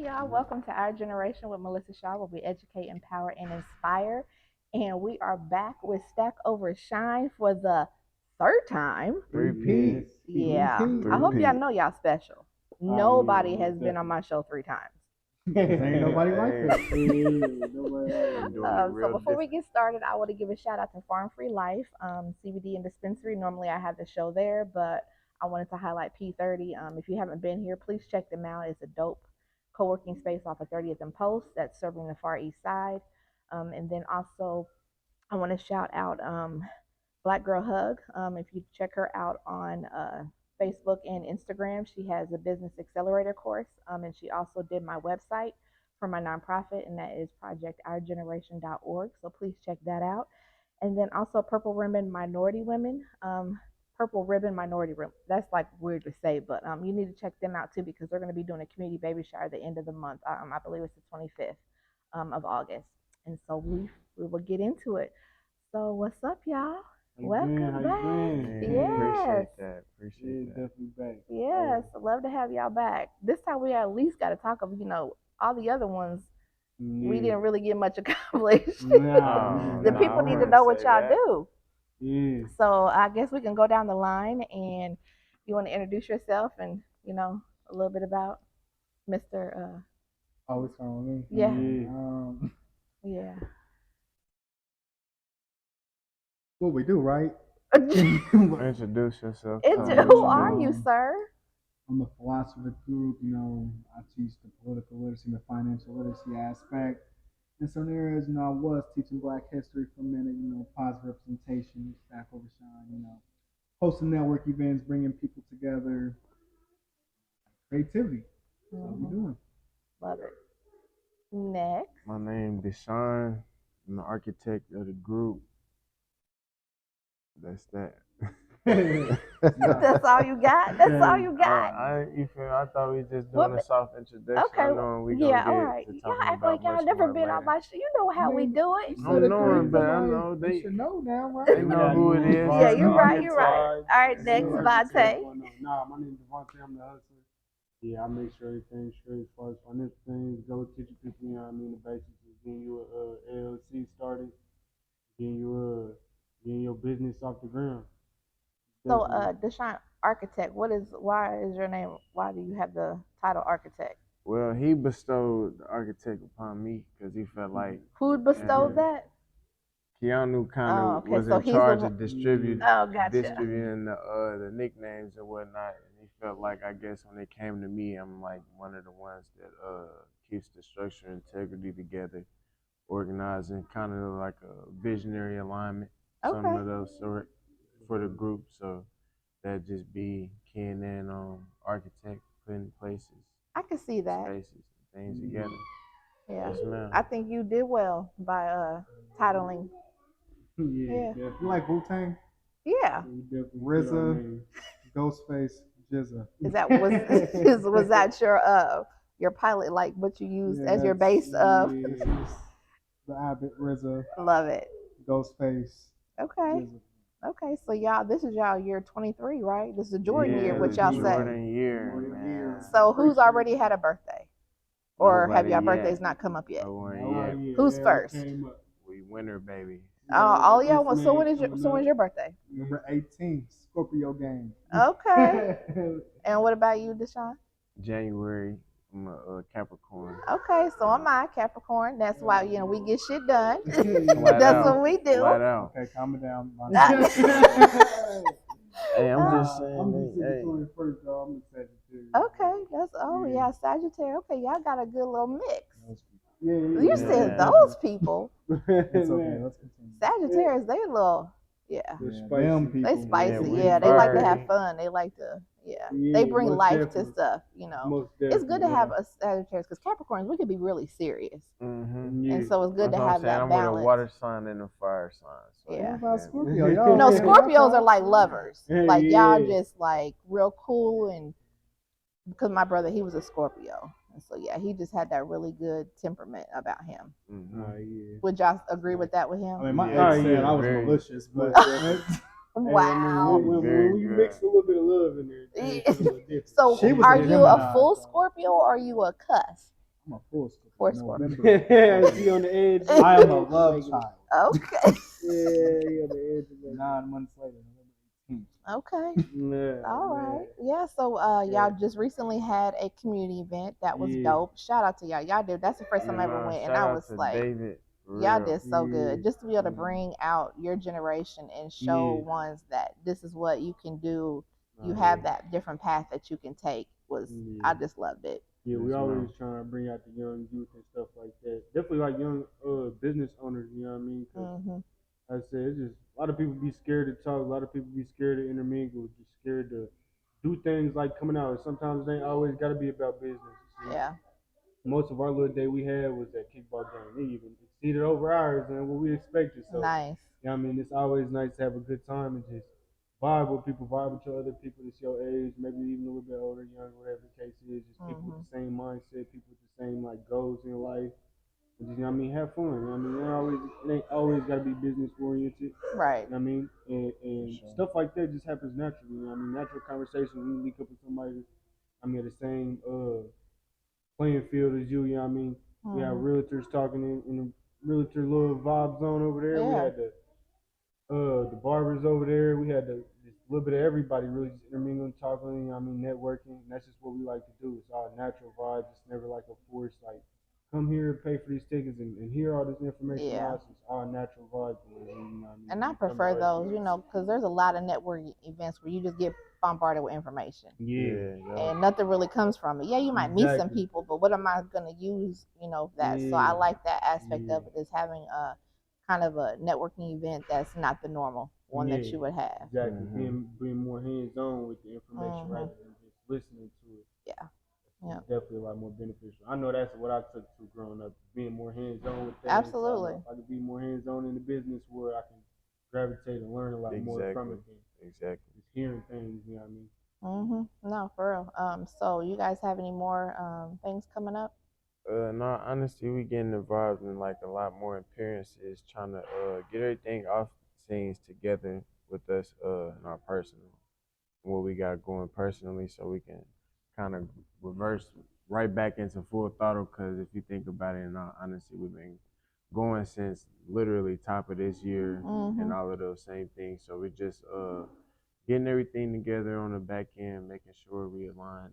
Hey y'all, welcome to Our Generation with Melissa Shaw, where we educate, empower, and inspire. And we are back with Stackovershine for the third time. Repeat. Yeah, I hope y'all know y'all special. Nobody has been on my show 3 times. Ain't nobody like that. So before we get started, I want to give a shout out to Farm Free Life, CBD and Dispensary. Normally I have the show there, but I wanted to highlight P30. If you haven't been here, please check them out. It's a dope co-working space off of 30th and Post that's serving the Far East Side. And then also, I want to shout out Black Girl Hug. If you check her out on Facebook and Instagram, she has a business accelerator course, and she also did my website for my nonprofit, and that is projectourgeneration.org. So please check that out. And then also Purple Ribbon Minority Women. Purple Ribbon Minority Room. That's like weird to say, but you need to check them out too because they're going to be doing a community baby shower at the end of the month. I believe it's the 25th of August. And so we will get into it. So what's up, y'all? Welcome back. Yes. Appreciate that. Definitely back. Yes, I'd love to have y'all back. This time we at least got to talk of, all the other ones. We didn't really get much accomplished. The people need to know what y'all do. Yeah. So I guess we can go down the line, and you want to introduce yourself and a little bit about Mr. Oh, it's on me. Yeah. Yeah. Yeah. What we do, right? Introduce yourself. Who are you, sir? I'm a philosopher group. I teach the political literacy and the financial literacy aspect. In some areas, I was teaching Black history for a minute, positive representation, Stackovershine, hosting network events, bringing people together, creativity. That's what we're doing. Love it. Next. My name is Deshaun. I'm the architect of the group. That's that. That's all you got? That's all you got? I thought we were just doing a soft introduction. Okay. All right. Y'all act like y'all never been on my show. You know how we do it. I'm knowing, but I know they should know now, right? They know who it is. Yeah, you're right. All right, next, Devontae. Nah, my name is Devontae. I'm the hustler. Yeah, I make sure everything's straight as far as financial things go. Teaching people, the basics of getting you a LLC started, getting your business off the ground. So, Deshaun, architect. Why is your name? Why do you have the title architect? Well, he bestowed the architect upon me because he felt like. Who bestowed that? Keanu kind of was in charge of distributing the nicknames and whatnot, and he felt like, I guess, when it came to me, I'm like one of the ones that keeps the structure and integrity together, organizing, kind of like a visionary alignment, some of those sort for the group. So that just be keying in on architect, putting places. I can see that. Spaces, things together. Yeah. Yes, ma'am. I think you did well by titling. Yeah. You like Wu-Tang? Yeah. RZA, Ghostface, Jizza. Was that your pilot, like what you used as your base of? The Abbott, RZA. Love it. Ghostface. Okay. Jizza. Okay, so y'all, this is y'all year 23, right? This is a Jordan year, what y'all say? Jordan year. So who's already had a birthday? Or Nobody have y'all yet. birthdays not come up yet? No one yet. Who's first? We winter, baby. All y'all want. So when's your birthday? November 18th, Scorpio gang. Okay. And what about you, Deshaun? January. I'm a Capricorn. Okay, so am I Capricorn. That's why we get shit done. That's out. What we do. Flat out. Okay, calm it down. Hey, I'm just saying. I'm the Sagittarius first, though. I'm the Sagittarius. Okay, that's Sagittarius. Okay, y'all got a good little mix. Yeah. You said those people. It's okay. Let's continue. Sagittarius, they little, They spicy. Yeah, they like to have fun. They like to, they bring life to stuff. It's good to have a Sagittarius because Capricorns, we can be really serious, and so it's good to have that I'm balance. with a water sign and a fire sign. So Yeah. What about Scorpio? No, Scorpios are like lovers. Like y'all just like real cool, and because my brother, he was a Scorpio. And so he just had that really good temperament about him. Would y'all agree with that with him? I mean, my ex said I was malicious, but wow. When we mixed a little bit of love in there, So are you a full Scorpio or are you a cuss? I'm a full Four Scorpio. Scorpio. November. Is he on the edge? I am a love child. Okay. Yeah, he on the edge. 9 months later, November 18th. Okay. Yeah, All man. right. Yeah. So Yeah. y'all just recently had a community event that was Yeah. dope. Shout out to y'all. Y'all did. That's the first time I ever went, and Shout I out was to like, David. y'all Real. did so Yeah. good. Just to be able to Yeah. bring out your generation and show Yeah. ones that this is what you can do. You Oh, have yeah. that different path that you can take. Was Yeah. I just loved it. Yeah, we Yes, always ma'am. trying to bring out the young youth and stuff like that. Definitely like young business owners, you know what I mean? Because Mm-hmm. I said it's just a lot of people be scared to talk. A lot of people be scared to intermingle. Just scared to do things like coming out. Sometimes it ain't always got to be about business. You see? Yeah. Most of our little day we had was that kickball game. It even exceeded over ours than what we expected. So, Nice. yeah, I mean, it's always nice to have a good time and just vibe with people, vibe with your other people that's your age, maybe even a little bit older, younger, whatever the case is. Just people with Mm-hmm. the same mindset, people with the same like goals in life. And just, you know what I mean, have fun. You know what I mean, it ain't always got to be business oriented. Right. You know what I mean? And sure. stuff like that just happens naturally. You know what I mean? Natural conversation. When you link up with somebody that's, I mean, the same playing field as you. You know what I mean? We had Mm-hmm. realtors talking in the realtor little vibe zone over there. We Yeah. had the barbers over there. We had just a little bit of everybody really just intermingling, talking. You know what I mean, networking. And that's just what we like to do. It's our natural vibe. It's never like a force. Like come here, pay for these tickets, and hear all this information. Yeah. Now it's just our natural vibe. You know what I mean? And I We come to prefer us. those, because there's a lot of networking events where you just get bombarded with information. Yeah. And nothing really comes from it. Yeah, you might meet some Exactly. people, but what am I going to use, that? So I Yeah. like that aspect Yeah. of it, is having a kind of a networking event that's not the normal one Yeah. that you would have. Exactly. Mm-hmm. Being more hands on with the information Mm-hmm. rather than just listening to it. Yeah. It's Yeah. definitely a lot more beneficial. I know that's what I took to growing up, being more hands on with things. Absolutely. If I could be more hands on in the business world, I can gravitate and learn a lot more from it than just hearing things. You know what I mean? No, for real. So you guys have any more things coming up? No, honestly, we getting involved in like a lot more appearances, trying to get everything off the scenes together with us in our personal, what we got going personally, so we can kind of reverse right back into full throttle. Because if you think about it, in all honesty, we've been going since literally top of this year and all of those same things. So we just getting everything together on the back end, making sure we align.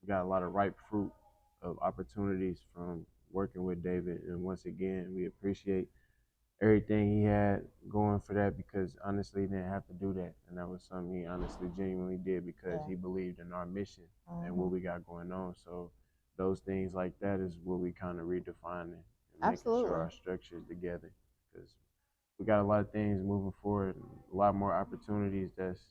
We got a lot of ripe fruit of opportunities from working with David, and once again, we appreciate everything he had going for that, because honestly, he didn't have to do that, and that was something he honestly genuinely did because he believed in our mission and what we got going on. So those things like that is what we kind of redefining and making sure our structure is together, because we got a lot of things moving forward, a lot more opportunities that's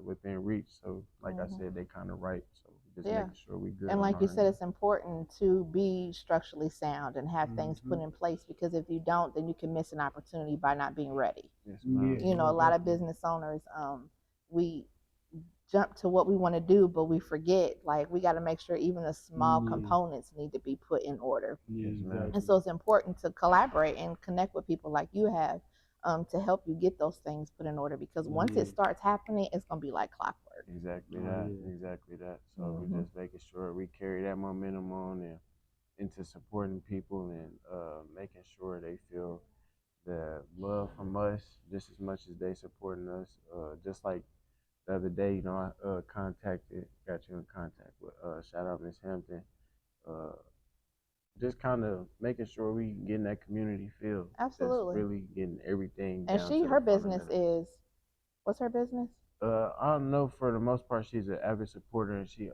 within reach. So like I said, they kind of right. So just making sure we good. And on like you our said, end. it's important to be structurally sound and have things put in place, because if you don't, then you can miss an opportunity by not being ready. Yes, A lot of business owners, we jump to what we want to do, but we forget, like, we got to make sure even the small components need to be put in order. Yeah, exactly. And so it's important to collaborate and connect with people like you have, to help you get those things put in order, because once it starts happening, it's going to be like clockwork. Exactly that. So we just making sure we carry that momentum on and into supporting people and making sure they feel the love from us just as much as they supporting us. Just like the other day, I got you in contact with shout out Miss Hampton. Uh, just kind of making sure we getting that community feel. Absolutely. Just really getting everything And down to her the business fundamentals. what's her business? I don't know. For the most part, she's an avid supporter, and she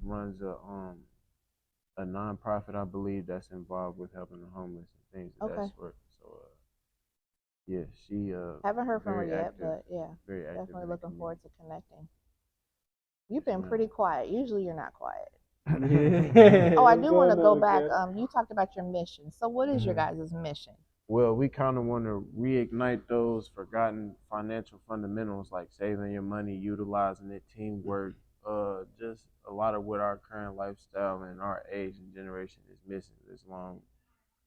runs a nonprofit, I believe, that's involved with helping the homeless and things of that sort. So yeah, she haven't heard from her very yet, active, but yeah, very active definitely in the looking forward community. to connecting. You've been Yes, pretty quiet. Usually you're not quiet. Yeah. Oh, I do want to Going go on, back. okay. You talked about your mission. So what is your guys' mission? Well, we kind of want to reignite those forgotten financial fundamentals like saving your money, utilizing it, teamwork, just a lot of what our current lifestyle and our age and generation is missing. This long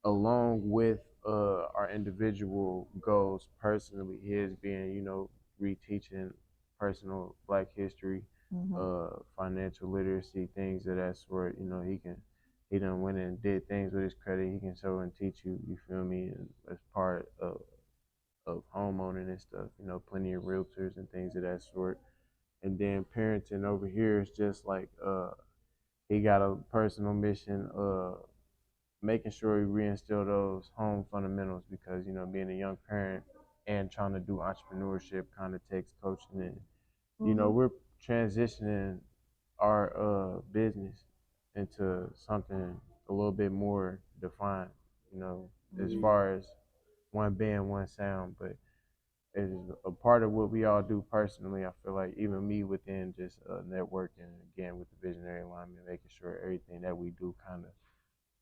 along with our individual goals personally, his being, reteaching personal Black history, financial literacy, things of that sort. He he done went and did things with his credit. He can show and teach you. You feel me? And as part of homeowning and stuff. Plenty of realtors and things of that sort. And then parenting over here is just like he got a personal mission making sure we reinstill those home fundamentals because being a young parent and trying to do entrepreneurship kind of takes coaching and we're transitioning our business into something a little bit more defined as far as one band one sound but is a part of what we all do personally. I feel like even me within just networking again with the visionary alignment, making sure everything that we do kind of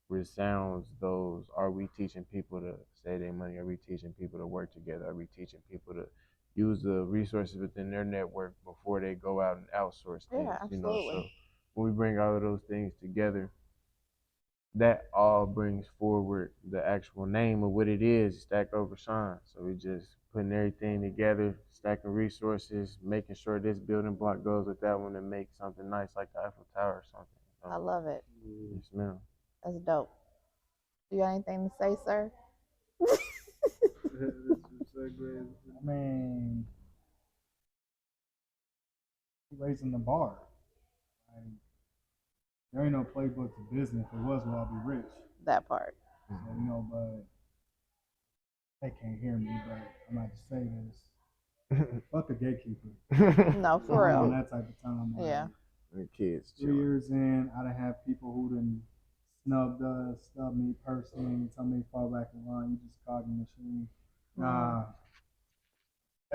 resounds those. Are we teaching people to save their money? Are we teaching people to work together? Are we teaching people to use the resources within their network before they go out and outsource things? Yeah, absolutely. So when we bring all of those things together, that all brings forward the actual name of what it is, Stackovershine. So we just putting everything together, stacking resources, making sure this building block goes with that one and make something nice like the Eiffel Tower or something. I love it. Yes, ma'am. That's dope. Do you got anything to say, sir? I mean, raising the bar. Like, there ain't no playbook to business. If it was, well, I'll be rich. That part. So, but they can't hear me, but I'm about to say this. Fuck a gatekeeper. No, for real. On that type of time. Like, yeah. The kids. 3 years in, I done have people who done snubbed me personally, tell me to fall back in line. You just cog a machine. Nah.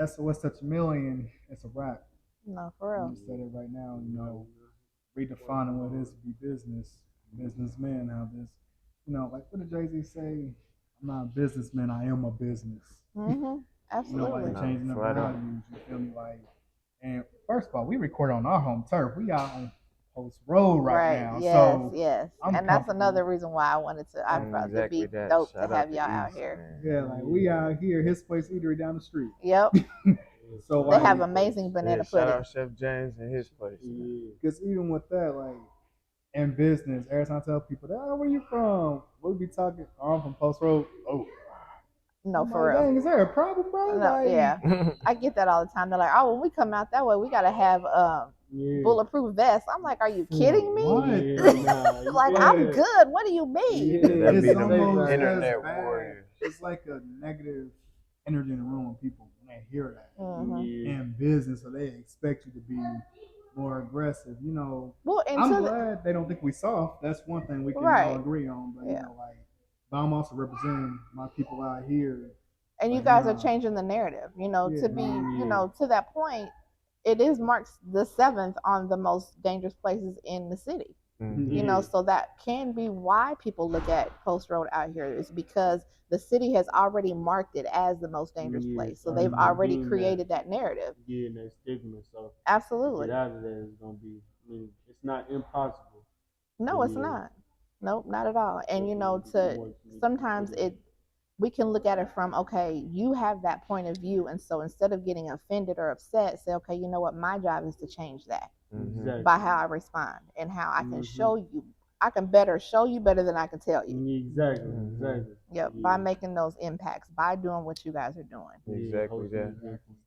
SOS touch a million. It's a wrap. No, for real. You said it right now. Redefining what it is to be businessman. How this, like what did Jay-Z say? I'm not a businessman. I am a business. Absolutely. Like changing the values. You feel me? Like, and first of all, we record on our home turf. We out on Post Road right now. Yes, so yes. And that's another reason why I wanted to. I thought it'd be dope to have y'all out here. Yeah, like we out here. His place eatery down the street. Yep. So they have amazing banana pudding. Shout out Chef James and his place. Because even with that, like in business, every time I tell people, where you from? We'll be talking. Oh, I'm from Post Road. Oh. No, for real. Dang, is there a problem, bro? No, like, yeah. I get that all the time. They're like, oh, when we come out that way, we got to have bulletproof vests. I'm like, are you kidding me? Like, I'm good. What do you mean? Yeah, it's almost internet warrior. It's like a negative energy in the room when people when they hear that in business, so they expect you to be more aggressive. Well, I'm glad they don't think we soft. That's one thing we can all agree on. But but I'm also representing my people out here. And you guys are changing the narrative, to be, to that point, it is marked the 7th on the most dangerous places in the city. So that can be why people look at Post Road out here is because the city has already marked it as the most dangerous place. So they've already created that narrative. Yeah, and that stigma. So absolutely. To get out of there is going to be, it's not impossible. No, it's not. Nope, not at all. And sometimes we can look at it from, okay, you have that point of view, and so instead of getting offended or upset, say, okay, you know what, my job is to change that by how I respond and how I can show you. I can better show you better than I can tell you. Exactly. Yep, by making those impacts, by doing what you guys are doing. Exactly that.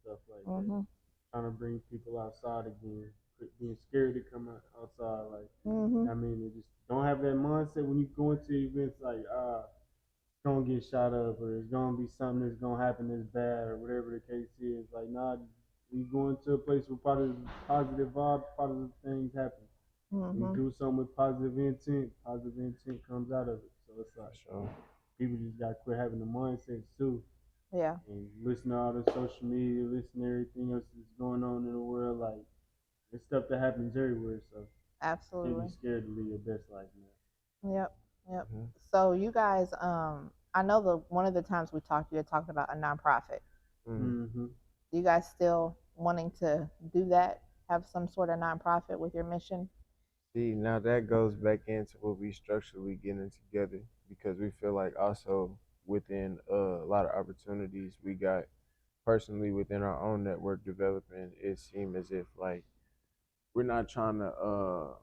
Stuff like that. Trying to bring people outside again. Being scared to come outside, they just don't have that mindset when you go into events like it's gonna get shot up or it's gonna be something that's gonna happen that's bad or whatever the case is. Like, nah, you go into a place with positive vibes, positive things happen. You do something with positive intent comes out of it. So it's like people just gotta quit having the mindsets too. Yeah. And listen to all the social media, listen to everything else that's going on in the world, like it's stuff that happens everywhere, so absolutely can't be scared to live your best life now. Yep. So you guys, I know one of the times we talked, you had talked about a nonprofit. You guys still wanting to do that? Have some sort of nonprofit with your mission? See, now that goes back into what we structurally getting together because we feel like also within a lot of opportunities we got personally within our own network development, it seemed as if like we're not trying to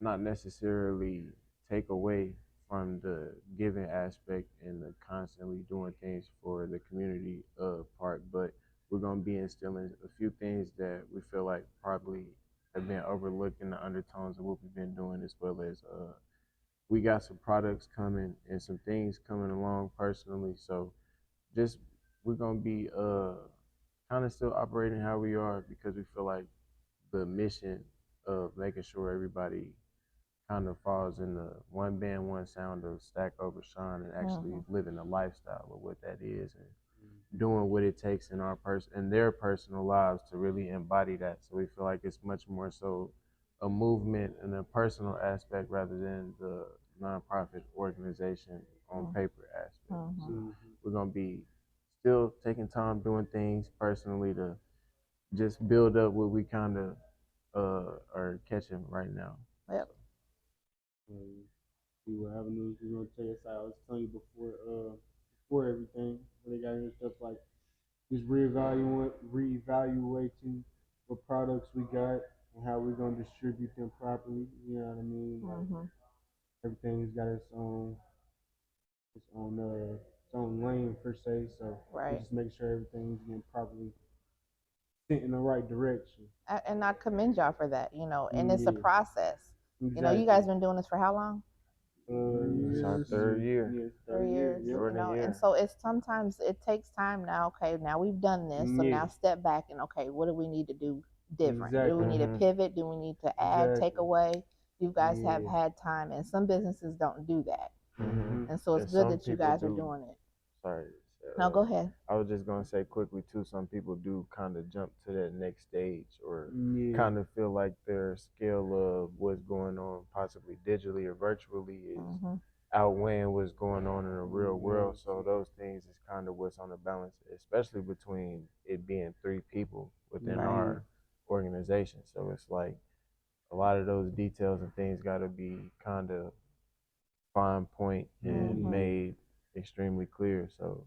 not necessarily take away from the giving aspect and the constantly doing things for the community part, but we're gonna be instilling a few things that we feel like probably have been overlooked in the undertones of what we've been doing, as well as we got some products coming and some things coming along personally. So just we're gonna be kind of still operating how we are because we feel like the mission of making sure everybody kind of falls in the one band, one sound of Stackovershine and actually living the lifestyle of what that is and doing what it takes in our in their personal lives to really embody that. So we feel like it's much more so a movement and a personal aspect rather than the nonprofit organization on paper aspect. So we're gonna be still taking time doing things personally to just build up what we kind of are catching right now. Yep. See what avenues we're gonna take us out. I was telling you before everything, where they got into stuff like just reevaluating what products we got and how we're gonna distribute them properly. You know what I mean? Like everything's got its own lane per se. So we just make sure everything's getting properly sent in the right direction. And I commend y'all for that, and it's a process. You guys been doing this for how long? It's our third year. Yeah, 3 years, and so it's sometimes it takes time now. Okay, now we've done this, so now step back and okay, what do we need to do different? Exactly. Do we need to pivot? Do we need to add, take away? You guys have had time, and some businesses don't do that, and so it's good that you guys are doing it. Sorry. No, go ahead. I was just gonna say quickly too. Some people do kind of jump to that next stage, or kind of feel like their scale of what's going on, possibly digitally or virtually, is outweighing what's going on in the real world. So those things is kind of what's on the balance, especially between it being 3 people within our organization. So it's like a lot of those details and things got to be kind of fine point and made extremely clear. So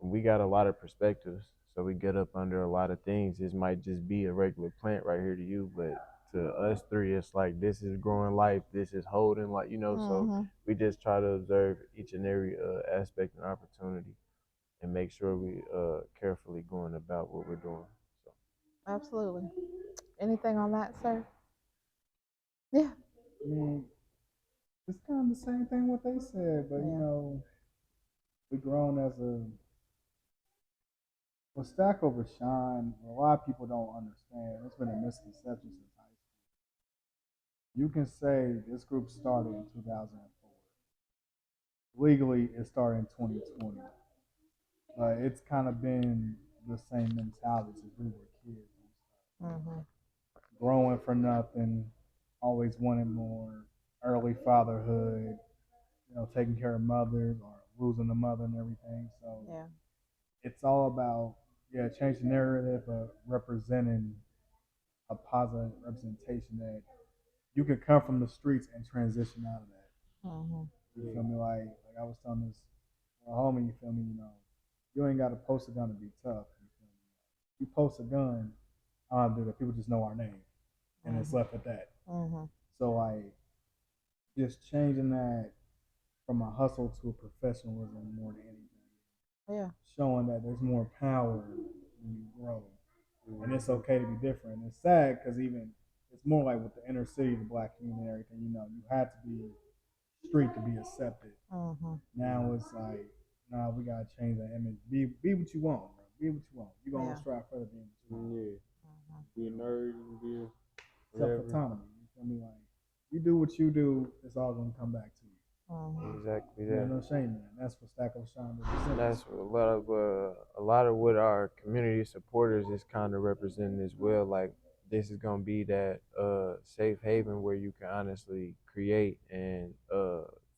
we got a lot of perspectives, so we get up under a lot of things. This might just be a regular plant right here to you, but to us 3, it's like this is growing life, this is holding like So we just try to observe each and every aspect and opportunity, and make sure we carefully going about what we're doing. So. Absolutely. Anything on that, sir? Yeah. I mean, it's kind of the same thing what they said, but we grown as a Stackovershine. A lot of people don't understand. It's been a misconception since high school. You can say this group started in 2004. Legally, it started in 2020, but it's kind of been the same mentality since we were kids. Growing for nothing, always wanting more, early fatherhood, taking care of mothers or losing a mother and everything. So it's all about change the narrative, but representing a positive representation that you can come from the streets and transition out of that. You feel me? Like I was telling this homie, you feel me? You ain't got to post a gun to be tough. You feel me? You post a gun, I don't do that. People just know our name, and it's left at that. So like, just changing that from a hustle to a professionalism more than anything. Yeah. Showing that there's more power when you grow. And it's okay to be different. And it's sad because even it's more like with the inner city, the black community and everything, you had to be street to be accepted. Now it's like, nah, we gotta change that image. Be what you want, bro. Be what you want. You gonna strive further being what you want. Be a nerd and be a self-autonomy. You feel me? Like you do what you do, it's all gonna come back to you. Exactly that. No shame in that. That's what Stackovershine is. That's a lot of what our community supporters is kind of representing as well. Like this is gonna be that safe haven where you can honestly create and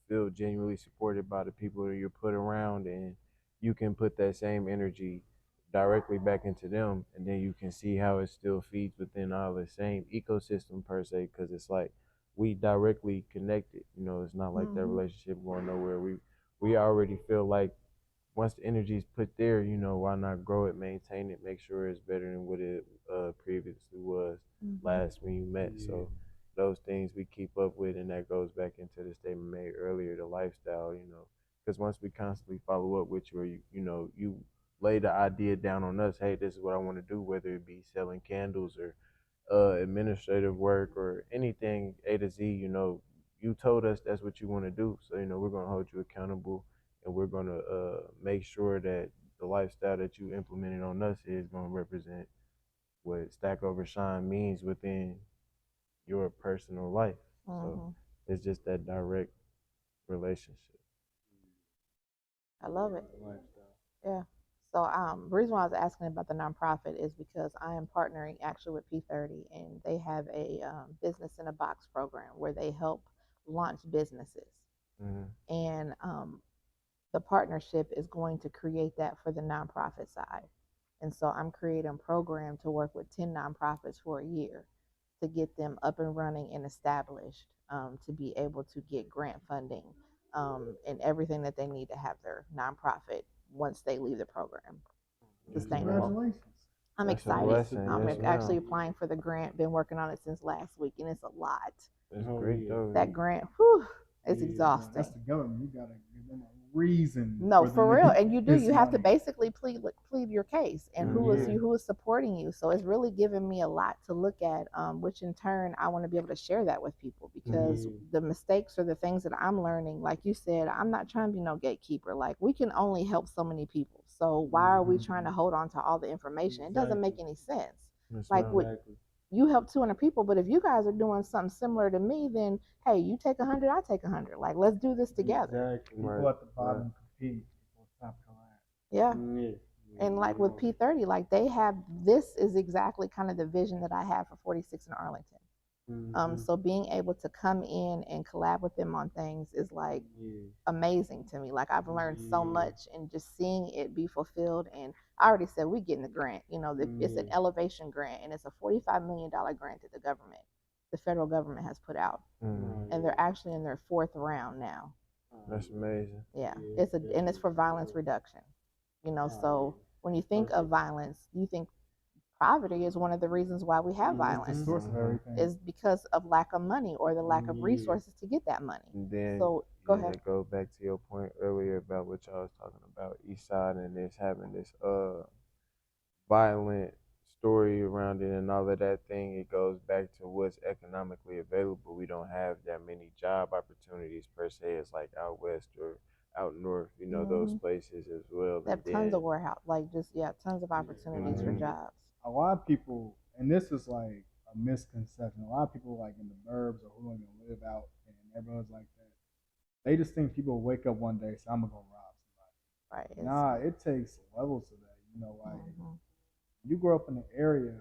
feel genuinely supported by the people that you're put around, and you can put that same energy directly back into them, and then you can see how it still feeds within all the same ecosystem per se, because it's like we directly connected. It's not like that relationship going nowhere. We already feel like once the energy is put there, why not grow it, maintain it, make sure it's better than what it previously was last when you met. So those things we keep up with, and that goes back into the statement made earlier, the lifestyle, because once we constantly follow up with you, or you lay the idea down on us, hey, this is what I want to do, whether it be selling candles or administrative work or anything A to Z, you told us that's what you want to do. So, we're going to hold you accountable, and we're going to make sure that the lifestyle that you implemented on us is going to represent what Stackovershine means within your personal life. So it's just that direct relationship. I love it. Yeah. So the reason why I was asking about the nonprofit is because I am partnering actually with P30, and they have a business in a box program where they help launch businesses. And the partnership is going to create that for the nonprofit side. And so I'm creating a program to work with 10 nonprofits for a year to get them up and running and established, to be able to get grant funding, and everything that they need to have their nonprofit once they leave the program sustainable. Congratulations. I'm That's a excited. blessing. I'm Yes, actually ma'am. applying for the grant. Been working on it since last week, and it's a lot. It's great though. That grant, whew, it's That's exhausting. the government. You gotta give them a reason. No, for real, and you do. this You have to money. basically plead your case, and who is supporting you. So it's really given me a lot to look at, which in turn I want to be able to share that with people, because the mistakes or the things that I'm learning, like you said, I'm not trying to be no gatekeeper. Like, we can only help so many people. So why are we trying to hold on to all the information? It doesn't make any sense. Yes, Like, ma'am. you help 200 people, but if you guys are doing something similar to me, then hey, you take 100, I take 100. Like, let's do this together. Exactly. People at the bottom compete. People at the top collab. Yeah. And like with P30, like they have, this is exactly kind of the vision that I have for 46 in Arlington. So being able to come in and collab with them on things is like amazing to me. Like, I've learned so much, and just seeing it be fulfilled. And I already said we getting the grant. It's an elevation grant, and it's a $45 million grant that the federal government has put out, and they're actually in their 4th round now. That's amazing. Yeah, and it's for violence reduction. So when you think of violence, you think poverty is one of the reasons why we have violence. The source of everything is because of lack of money, or the lack of resources to get that money. And then, so go ahead. Go back to your point earlier about what y'all was talking about, East Side, and this having this violent story around it and all of that thing. It goes back to what's economically available. We don't have that many job opportunities per se. It's like out west or out north, those places as well. They have tons of warehouse, tons of opportunities for jobs. A lot of people, and this is like a misconception. A lot of people, like in the burbs or who don't even live out in neighborhoods like that, they just think people wake up one day and say, "I'm gonna go rob somebody." Right. Nah, it takes levels to that. You grow up in an area,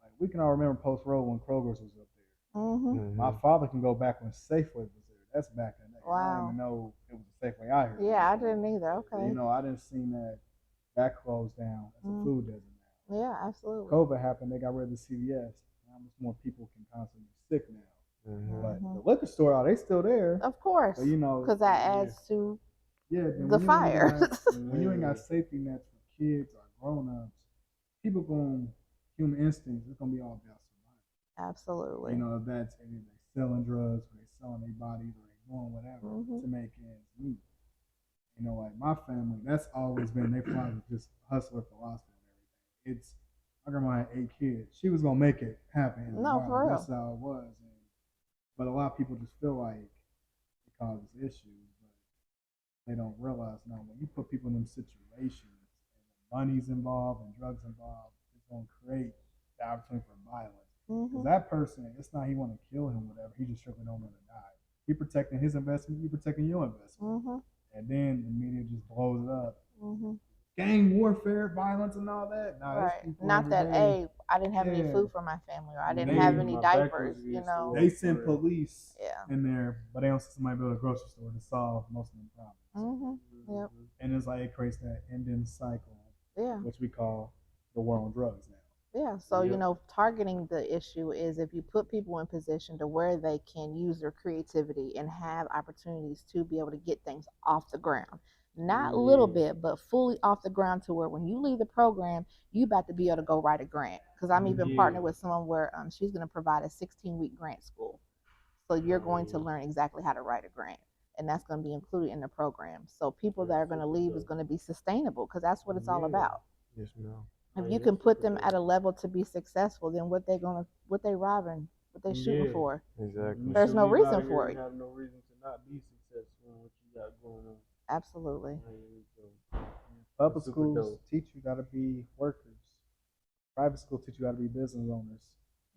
like we can all remember Post Road when Kroger's was up there. My father can go back when Safeway was there. That's back in the day. I didn't even know it was a Safeway out here. Yeah, I didn't either. Okay. I didn't see that closed down as a food desert now. Yeah, absolutely. COVID happened, they got rid of the CVS. How much more people can constantly be sick now? But the liquor store, they still there. Of course. Because that adds to the fire. When you ain't got safety nets for kids or grown-ups, people going human instincts. It's gonna be all about survival. Absolutely. If that's either they selling drugs or they selling their bodies or they doing whatever to make ends meet. Like my family, that's always been their father, just hustler philosophy and everything. My grandma had 8 kids. She was gonna make it happen. No, for real. That's how it was. But a lot of people just feel like it causes issues, but they don't realize now when you put people in them situations and money's involved and drugs involved, it's gonna create the opportunity for violence. Because that person, it's not he want to kill him, whatever. He just strictly don't want to die. He protecting his investment. You protecting your investment. And then the media just blows it up. Gang warfare, violence, and all that. Right. Not that, hey, I didn't have any food for my family, or I didn't have any diapers. They send police in there, but they don't send somebody to go to the grocery store to solve most of the problems. Yep. And it's like it creates that ending cycle, which we call the war on drugs now. Yeah, so targeting the issue is if you put people in position to where they can use their creativity and have opportunities to be able to get things off the ground. Not a little bit, but fully off the ground, to where when you leave the program, you about to be able to go write a grant. Because I'm even partnered with someone where she's going to provide a 16-week grant school So you're going to learn exactly how to write a grant, and that's going to be included in the program. So people that are going to leave is going to be sustainable because that's what it's all about. Yes, ma'am. If you can put them at a level to be successful, then what they robbing, what they shooting for? Exactly. There's no reason for it. You have no reason to not be successful in what you got going on. Absolutely. Public schools teach you how to be workers. Private schools teach you how to be business owners.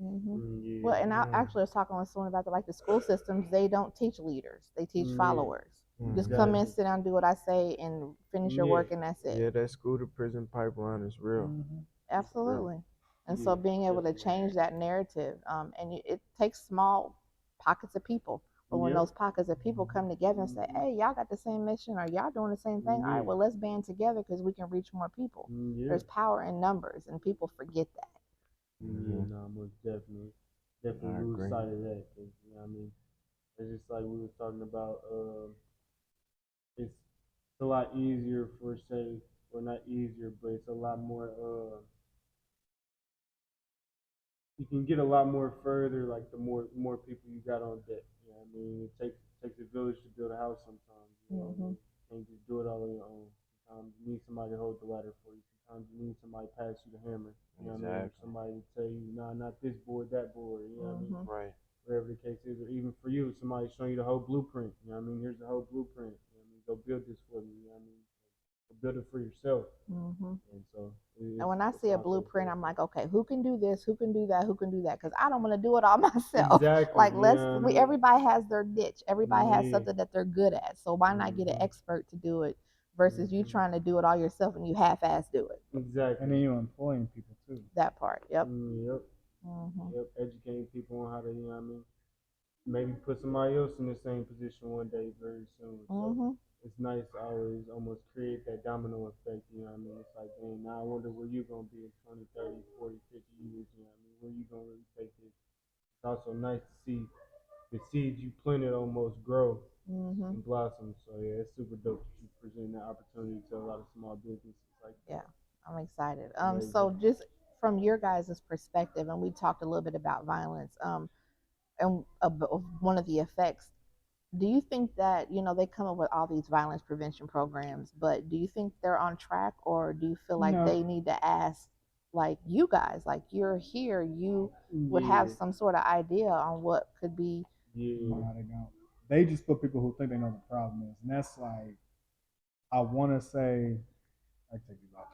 Yeah. Well, and I actually was talking with someone about the school systems. They don't teach leaders; they teach followers. Just come in, sit down, do what I say, and finish your work, and that's it. Yeah, that school to prison pipeline is real. Absolutely. Real. And so being able to change that narrative, and it takes small pockets of people. But when those pockets of people come together and say, "Hey, y'all got the same mission, or y'all doing the same thing," all right, well, let's band together because we can reach more people. There's power in numbers, and people forget that. No, most definitely lose sight of that. Cause, you know what I mean, it's just like we were talking about. It's a lot easier for say, well, not easier, but it's a lot more. You can get a lot more further, like the more people you got on deck. You know what I mean? It takes a village to build a house sometimes. You know what I mean? You can't just do it all on your own. Sometimes you need somebody to hold the ladder for you. Sometimes you need somebody to pass you the hammer. You know what I mean? Somebody to tell you, nah, not this board, that board. You know what I mean? Right. Whatever the case is, or even for you, somebody showing you the whole blueprint. You know what I mean? Here's the whole blueprint. You know what I mean? Go build this for me. You know what I mean? Go build it for yourself. And so. And when I see a blueprint, I'm like, okay, who can do this? Who can do that? Who can do that? Because I don't want to do it all myself. Exactly. Like everybody has their niche. Everybody has something that they're good at. So why not get an expert to do it versus you trying to do it all yourself and you half-ass do it? Exactly. And then you're employing people too. That part. Yep. Yep. Educating people on how to, you know what I mean? Maybe put somebody else in the same position one day very soon. So it's nice to always almost create that domino effect, you know what I mean? It's like, dang, now I wonder where you're going to be in 20, 30, 40, 50 years, you know what I mean? Where you going to really take this? It's also nice to see the seeds you planted almost grow and blossom. So, yeah, it's super dope that you present that opportunity to a lot of small businesses like that. Yeah, I'm excited. So just from your guys' perspective, and we talked a little bit about violence, and one of the effects, do you think that they come up with all these violence prevention programs, but do you think they're on track, or do you feel like they need to ask, like, you guys, like, you're here, you would have some sort of idea on what could be? No, they don't. They just put people who think they know the problem is, and that's like, I want to say, I take these off.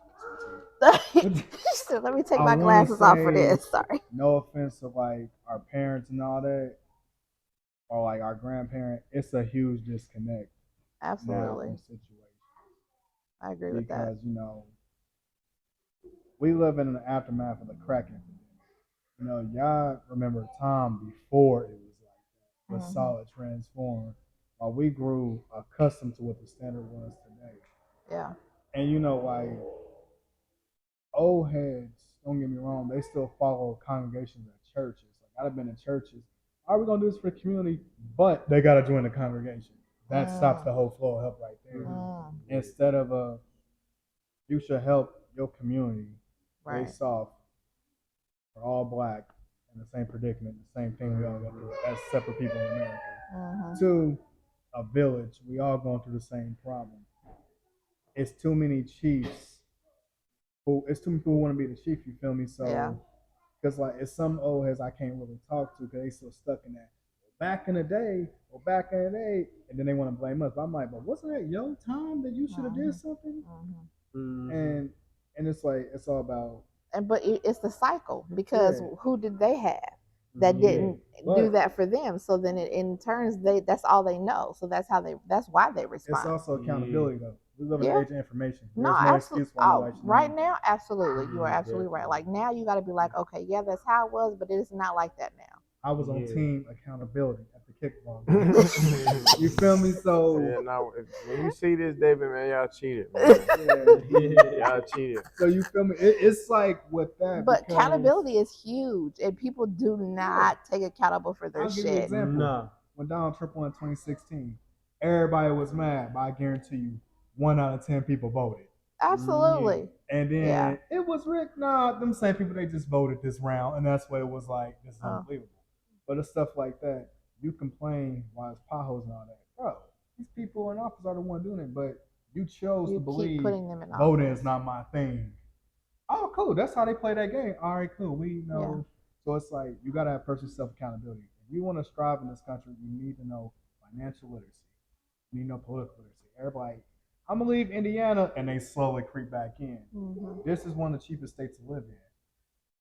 Let me take my glasses off for this. Sorry. No offense to like our parents and all that, or like our grandparents. It's a huge disconnect. Absolutely. Now in situations. I agree with that. Because we live in the aftermath of the crack epidemic. Y'all remember a time before it was like that, but solid transformed. While we grew accustomed to what the standard was today. Yeah. And like old heads, don't get me wrong, they still follow congregations at churches. Like I've been in churches. Are we gonna do this for the community? But they gotta join the congregation. That stops the whole flow of help right there. Instead of you should help your community based off we're all black in the same predicament, the same thing we all go through as separate people in America. To a village, we all going through the same problem. It's too many chiefs. It's too many people who want to be the chief. You feel me? So, because like it's some old heads I can't really talk to because they still stuck in that back in the day, and then they want to blame us. But I'm like, but wasn't that your time that you should have did something? And it's like it's all about. But it's the cycle because who did they have that didn't do that for them? So then in turns that's all they know. So that's why they respond. It's also accountability though. We live in the age of information. There's no excuse for right now, absolutely. You are absolutely right. Like now you gotta be like, okay, yeah, that's how it was, but it is not like that now. I was on team accountability at the kickball. You feel me? So now when you see this, David, man, y'all cheated. Man. Y'all cheated. So you feel me? It's like with that. But accountability is huge, and people do not take accountable for their shit. I'll give you an example. No. When Donald Trump won in 2016, everybody was mad, but I guarantee you, 1 out of 10 people voted. Absolutely. And then it was rigged. Nah, them same people, they just voted this round, and that's what it was like. This is unbelievable. But it's stuff like that. you complain why it's potholes and all that, bro. These people in office are the one doing it, but you chose to believe voting is not my thing. Oh, cool. That's how they play that game. All right, cool. We know. Yeah. So it's like you gotta have personal self accountability. If you want to strive in this country, you need to know financial literacy. You need to know political literacy. Everybody, I'm gonna leave Indiana, and they slowly creep back in. Mm-hmm. This is one of the cheapest states to live in.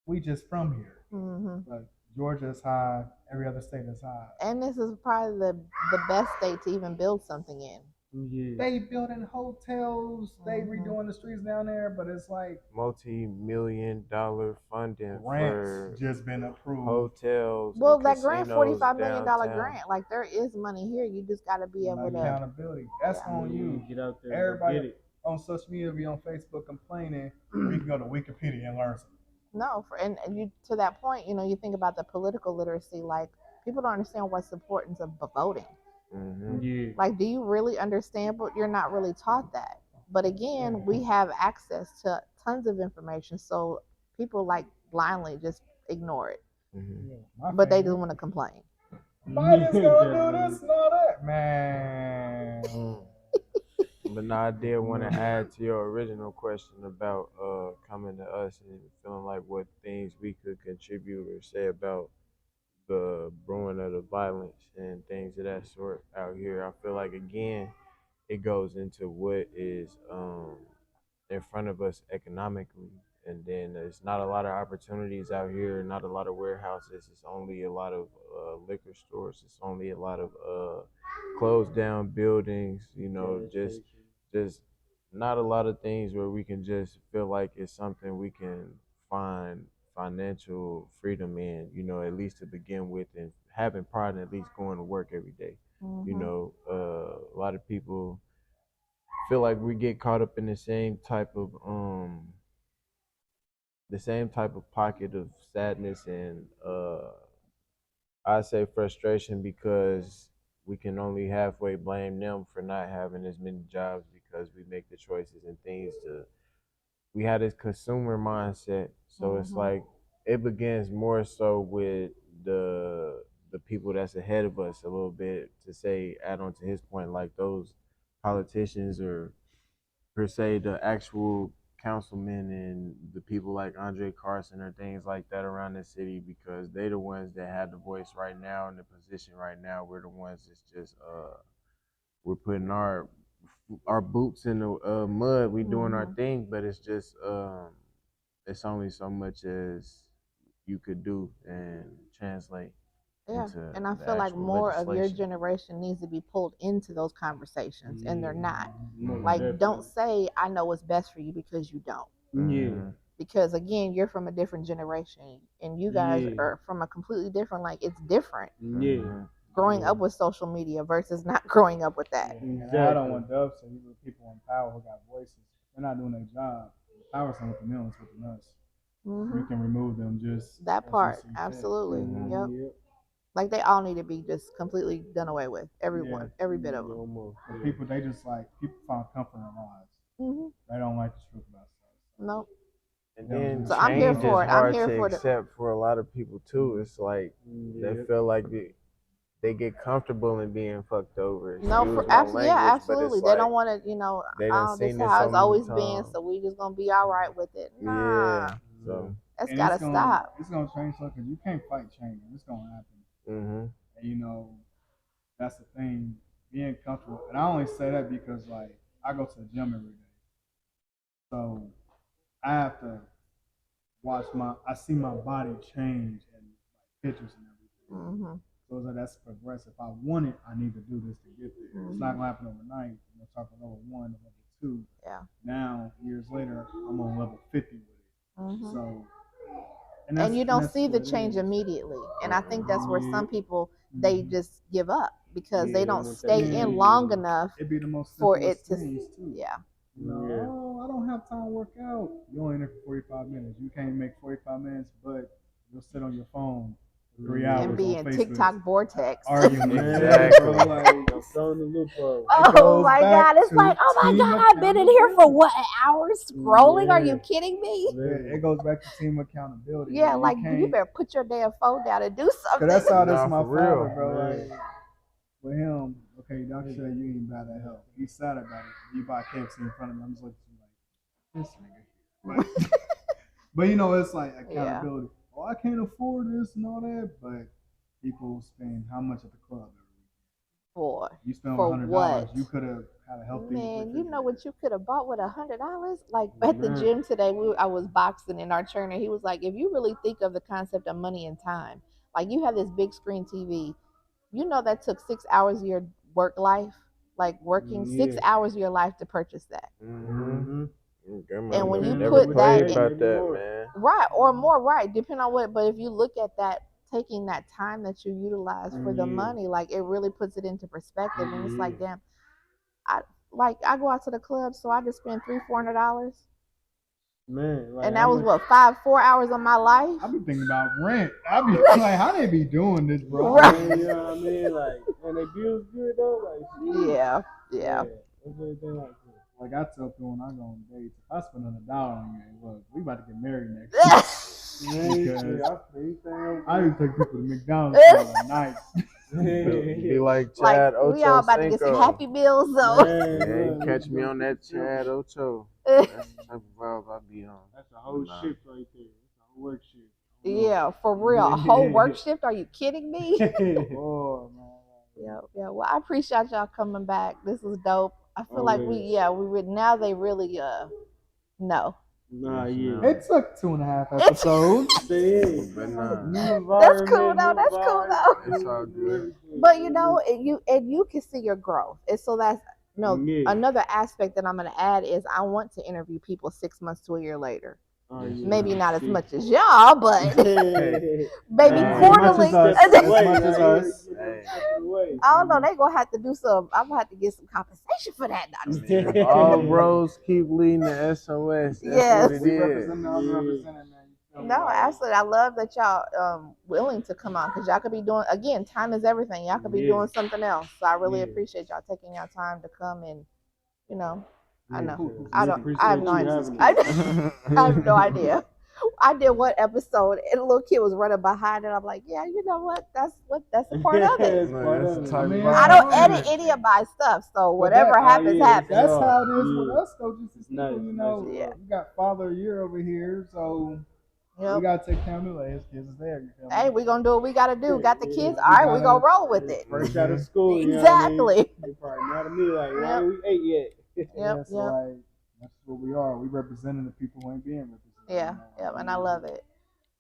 We just from here. Mm-hmm. But Georgia is high. Every other state is high. And this is probably the best state to even build something in. Yeah. They building hotels, they redoing the streets down there, but it's like multi-million-dollar funding for just been approved. Hotels. Well, that grant, $45 million grant, like there is money here. You just got to be able to accountability. That's on you. Get out there. Everybody on social media be on Facebook complaining. We can go to Wikipedia and learn something. No, and you to that point, you think about the political literacy. Like people don't understand what's the importance of voting. Mm-hmm. Yeah. Like, do you really understand? But you're not really taught that. But again, we have access to tons of information, so people like blindly just ignore it. Mm-hmm. But they just want to complain. Biden's gonna do this and all that, man. But now I did want to add to your original question about coming to us and feeling like what things we could contribute or say about the brewing of the violence and things of that sort out here. I feel like again it goes into what is in front of us economically, and then there's not a lot of opportunities out here, not a lot of warehouses. It's only a lot of liquor stores. It's only a lot of closed down buildings, just not a lot of things where we can just feel like it's something we can find financial freedom in, at least to begin with, and having pride in at least going to work every day. Mm-hmm. A lot of people feel like we get caught up in the same type of pocket of sadness and I say frustration, because we can only halfway blame them for not having as many jobs, because we make the choices and things we had this consumer mindset. So mm-hmm. It's like it begins more so with the people that's ahead of us a little bit, to say, add on to his point, like those politicians or per se the actual councilmen and the people like Andre Carson or things like that around the city, because they the ones that had the voice right now in the position right now. We're the ones that's just we're putting our boots in the mud. We doing our thing, but it's just it's only so much as you could do and translate. Yeah, and I feel like more of your generation needs to be pulled into those conversations, and they're not. Like, don't say, I know what's best for you, because you don't. Yeah. Because, again, you're from a different generation, and you guys are from a completely different, like, it's different. Yeah. Growing up with social media versus not growing up with that. Exactly. I don't want to upset people in power who got voices. They're not doing their job. Power's not with the millions, with us. Mm-hmm. You can remove them just. That part, absolutely. Mm-hmm. Yep. Like, they all need to be just completely done away with. Everyone, every bit of them. People, they just like, people find comfort in lies. Mm-hmm. They don't like the truth about stuff. Nope. And then so I'm here for it. I'm here for it. Accept for a lot of people too. It's like they feel like they get comfortable in being fucked over. No, absolutely. They don't want to, this is how it's always been, so we just gonna be all right with it. Nah. Yeah. So that's gotta stop. It's gonna change something, because you can't fight change. It's gonna happen. Mm-hmm. And that's the thing, being comfortable. And I only say that because, like, I go to the gym every day, so I have to watch I see my body change and like pictures and everything. Mm-hmm. So it's like, that's progressive. If I want it, I need to do this to get there. Mm-hmm. It's not gonna happen overnight. Talking level 1 to level 2. Yeah. Now, years later, I'm on level 50 with it. Mm-hmm. So. And you don't see the change immediately. And I think that's where some people, they just give up, because they don't stay in long enough for it to. Yeah. I don't have time to work out. You're only in there for 45 minutes. You can't make 45 minutes, but you'll sit on your phone 3 hours and be on in Facebook, TikTok vortex. Arguing. Exactly. throwing the loophole. Oh my God. It's like, oh my God, I've been in here for what, an hour scrolling? Are you kidding me? It goes back to team accountability. Yeah, like you better put your damn phone down and do something. Cause that's how this my for father, real, bro. Like with him, okay, doctor said you ain't bad at health. He's sad about it. You buy KFC in front of him. I'm just looking at you like, this nigga. But you know, it's like accountability. Oh, I can't afford this and all that. But people spend how much at the club every week? Boy, You spend for $100. what? You could have had a healthy. Man, you know what you could have bought with $100? Like at the gym today, I was boxing, and our trainer, he was like, if you really think of the concept of money and time, like you have this big screen TV, you know that took 6 hours of your work life, like working 6 hours of your life to purchase that. And when you put that in, about that, man. Right, or more, right, depending on what. But if you look at that, taking that time that you utilize for the money, like it really puts it into perspective. And it's like, damn, I go out to the club, so I just spend $300-$400. Man, like, and that was what 4 hours of my life. I be thinking about rent. I be like, how they be doing this, bro? Right. You know what I mean? Like, and they bills good though. Like, yeah. That's everything like that. Like I tell people when I go on dates, if I spend $100 on you, look, we about to get married next year. Because I used to take people to McDonald's for a night. Be like Chad Ocho. We all about to get some Happy Meals though. Yeah, you catch me on that Chad Ocho. That's the type of vibe I be on. That's a whole shift right there. That's a whole work shift. Yeah, for real. A whole work shift? Are you kidding me? Oh man. Yeah. Well, I appreciate y'all coming back. This was dope. I feel like we would now they really know. Nah, yeah. It took 2.5 episodes. That's cool though. It's all good. But you know, you can see your growth. And so that's another aspect that I'm gonna add is I want to interview people 6 months to a year later. Maybe not as much as y'all, but maybe quarterly. As us. I don't know. They gonna have to do some. I'm gonna have to get some compensation for that. All roads keep leading to SOS. That's yes. what it is. No, absolutely. I love that y'all willing to come on because y'all could be doing again. Time is everything. Y'all could be doing something else. So I really appreciate y'all taking your time to come and I know. I have no idea. I have no idea. I did one episode and a little kid was running behind it. I'm like, yeah, you know what? That's a part of it. I don't edit any of my stuff, so whatever happens, happens. That's how it is with us, though. Just as people, we got Father of the Year over here, so we gotta take care of like his kids is there. Hey, we gonna do what we gotta do. Got the kids, all right, we gonna roll with it. Fresh out of school, exactly. They probably mad at me like, why we ate yet? Yep. Like, that's what we are. We representing the people who ain't being represented. Yeah, and I love it.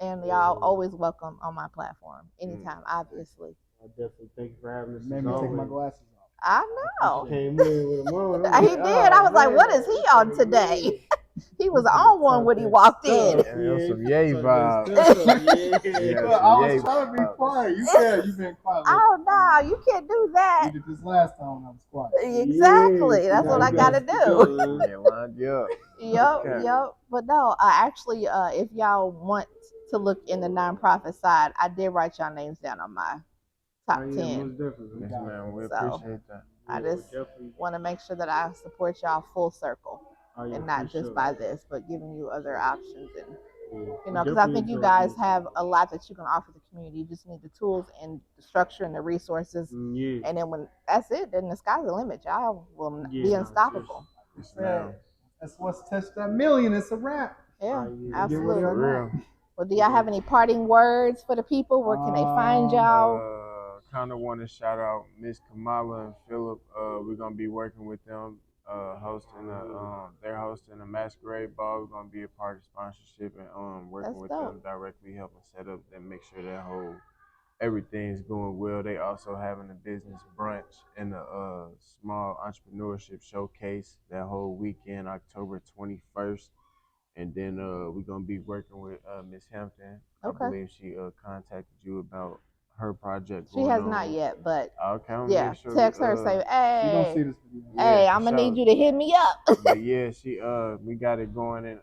And y'all always welcome on my platform anytime, obviously. I definitely thank you for having us. Made me take my glasses off. I know. Came in with them on. He did. I was like, what is he on today? He was on one when he walked in. Yeah, some yay vibes. I was trying to be quiet. You've been quiet. Oh no, you can't do that. You did this last time. I was quiet. Exactly. That's what I gotta do. Yeah, lined you up. Yep. But no, actually, if y'all want to look in the nonprofit side, I did write y'all names down on my top 10. Yes, man, we appreciate that. I just want to make sure that I support y'all full circle. And not just by this, but giving you other options and because I think you guys have a lot that you can offer the community. You just need the tools and the structure and the resources. And then when that's it, then the sky's the limit. Y'all will be unstoppable. That's what's touched that million. It's a wrap. Yeah, absolutely. Well, do y'all have any parting words for the people? Where can they find y'all? Kind of want to shout out Miss Kamala and Philip. We're gonna be working with them. They're hosting a masquerade ball. We're gonna be a part of sponsorship and working with them directly, helping set up and make sure that everything's going well. They also having a business brunch and a small entrepreneurship showcase that whole weekend, October 21st. And then we're gonna be working with Miss Hampton. I believe she contacted you about her project. She has not yet, but okay, yeah, make sure text her, say, hey, she gonna see this video. Hey, I'm gonna need you to hit me up. But yeah, we got it going in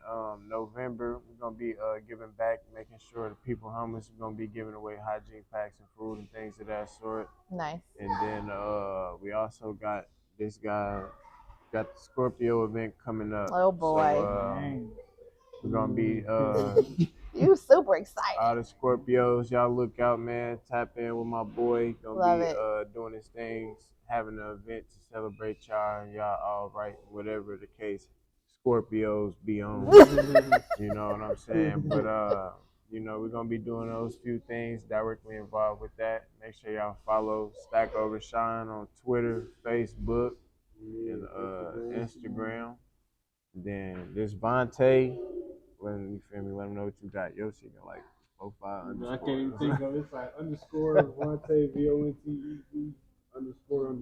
November. We're gonna be giving back, making sure the people homeless. We're gonna be giving away hygiene packs and food and things of that sort. Nice. And then we also got this guy got the Scorpio event coming up. Oh boy. So, we're gonna be you super excited. All the Scorpios, y'all look out, man. Tap in with my boy. Gonna be doing his things, having an event to celebrate y'all and y'all all right, whatever the case. Scorpios be on. You know what I'm saying? But we're gonna be doing those few things directly involved with that. Make sure y'all follow Stackovershine on Twitter, Facebook, and Instagram. Then this Vontae, when you feel me, let them know what you got. Your shit got like 4-5 underscore. I can't even think of it. It's like underscore Vontae VONTEE underscore.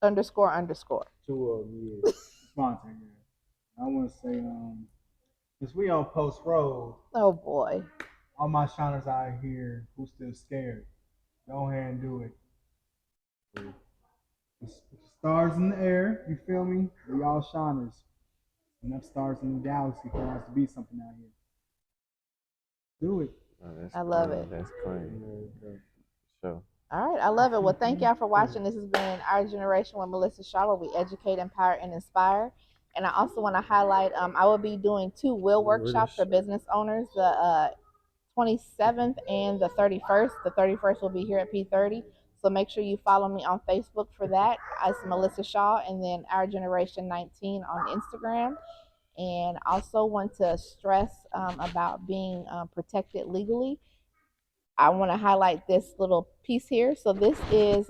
Underscore. Two of them, yeah. Vontae, yeah. I want to say, since we on Post Road. Oh boy. All my shiners out here who still scared, go ahead and do it. The stars in the air, you feel me? We all shiners. Enough stars in the galaxy for us to be something out here. Do it. Oh, I love it. That's clean. So. All right, I love it. Well, thank y'all for watching. This has been Our Generation with Melissa Shaw, where we educate, empower, and inspire. And I also want to highlight, I will be doing 2 will workshops for business owners, the 27th and the 31st. The 31st will be here at P30. So make sure you follow me on Facebook for that. It's Melissa Shaw, and then Our Generation 19 on Instagram. And also want to stress about being protected legally. I want to highlight this little piece here. So this is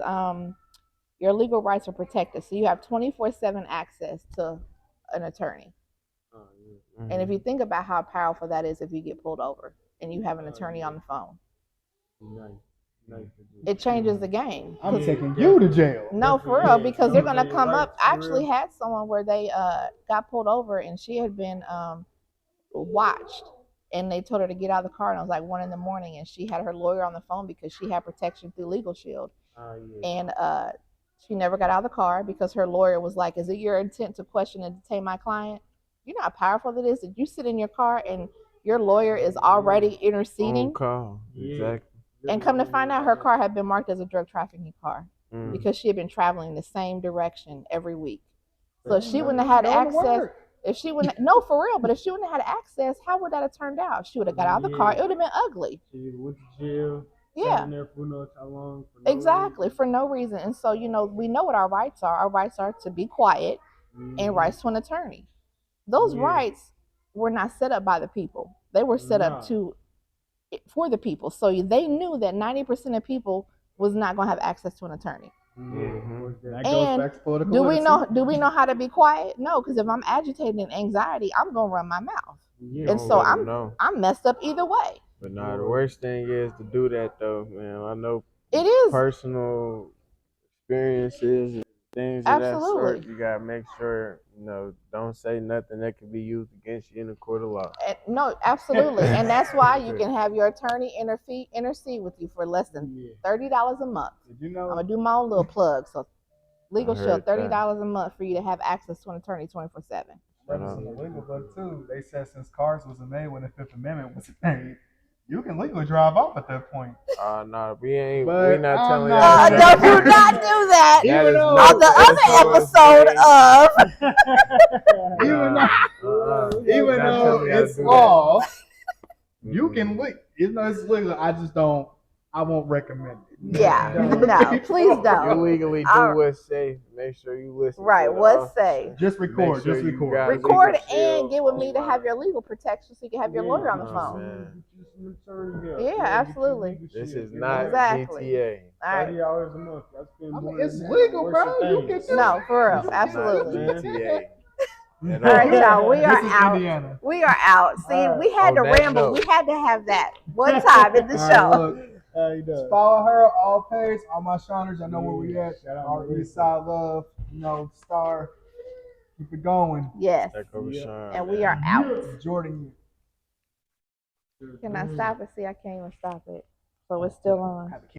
your legal rights are protected. So you have 24/7 access to an attorney. Mm-hmm. And if you think about how powerful that is, if you get pulled over and you have an attorney on the phone, it changes the game. I'm taking you to jail. No, for real, because they're gonna come up. I actually had someone where they got pulled over and she had been watched, and they told her to get out of the car, and it was like 1 a.m, and she had her lawyer on the phone because she had protection through Legal Shield. And she never got out of the car because her lawyer was like, is it your intent to question and detain my client? You know how powerful that is, that you sit in your car and your lawyer is already interceding. On call. Exactly. And come to find out, her car had been marked as a drug trafficking car because she had been traveling the same direction every week. So if she wouldn't have had access, if she wouldn't, no, for real, but if she wouldn't have had access, how would that have turned out? She would have got out of the car. It would have been ugly. She went to jail. Yeah. There for no how long, exactly, for no reason. And so, we know what our rights are. Our rights are to be quiet and rights to an attorney. Those rights were not set up by the people. They were set up for the people. So they knew that 90% of people was not going to have access to an attorney. And do we know how to be quiet? No, because if I'm agitated and anxiety, I'm going to run my mouth. And so I'm messed up either way. But nah, the worst thing is to do that though, man. I know it is personal experiences and things of that sort. You gotta make sure, don't say nothing that could be used against you in a court of law. No, absolutely. And that's why you can have your attorney intercede with you for less than $30 a month. I'm gonna do my own little plug. So Legal Shield, $30 a month for you to have access to an attorney 24/7. That's in the legal book too. They said since cars wasn't made when the Fifth Amendment was made, you can legally drive off at that point. No, we not telling y'all. No, do not do that. Even though on the other episode of even though it's law, you can even though it's legal, I won't recommend it. Yeah, no, please don't. You legally do what's safe. Make sure you listen. Right, what's safe. Just record. Just record. Record and get with me to have your legal protection so you can have your lawyer on the phone. Yeah, absolutely. This is not GTA. All right. $30 a month. It's legal, bro. You can do No, for real, absolutely. GTA. All right, y'all. We are out. Indiana. We are out. See, we had to ramble. We had to have that one time in the show. Follow her on all pages, all my shiners. I know where we at. Our East Side Love, Star. Keep it going. Yes. And we are out. Jordan. Can I stop it? See, I can't even stop it. So it's still on.